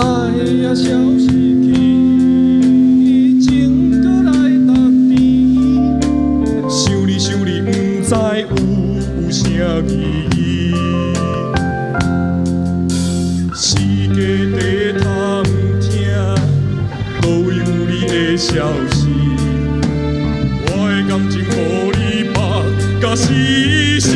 呀，消失去，情搁来踏边，想你想你，不知有啥意义。世界地探听，无有你的消息，我的感情予你绑甲死死。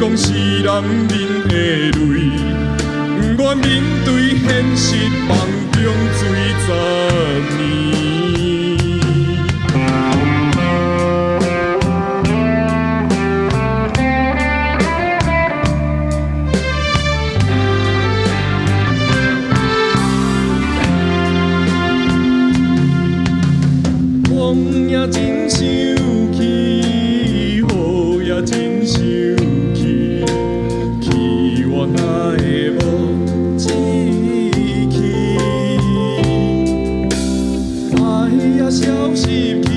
讲是男人的泪，不愿面对现实，梦中醉10年。风也真生气，雨也真生气。 我哪会无志气？爱也消失去，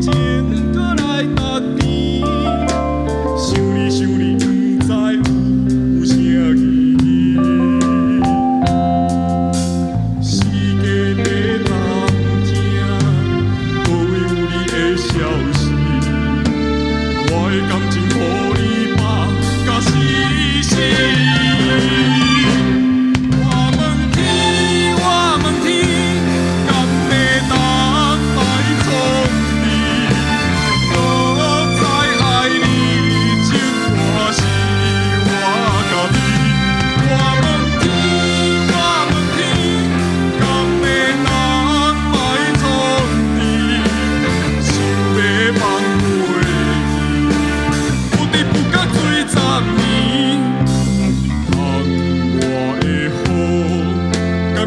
情搁来踏边。想你想你，不知有啥意义。世界在探听，无有你的消息，我的感情予你绑甲死。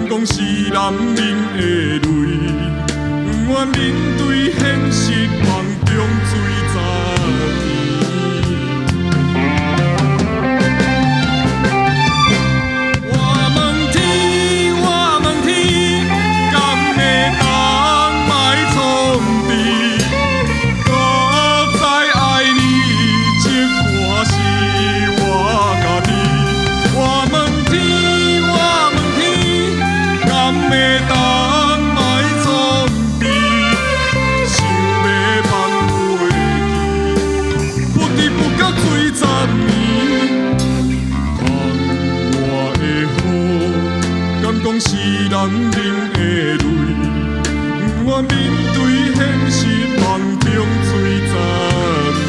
讲是男人的泪，不愿面对现实，梦中醉10年。我问天，我问天，敢会当卖创治？搁再爱你，这歌是我家己。我问天，我问天。 敢会当卖创治，想要放袂记，不知不觉醉10年。窗外的雨，敢讲是男人的泪，不愿面对现实，梦中醉10年。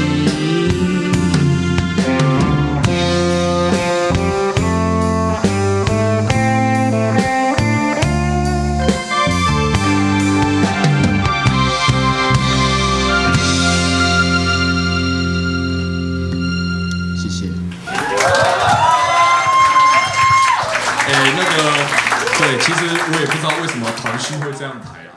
谢谢。对，其实我也不知道为什么团序会这样排啊。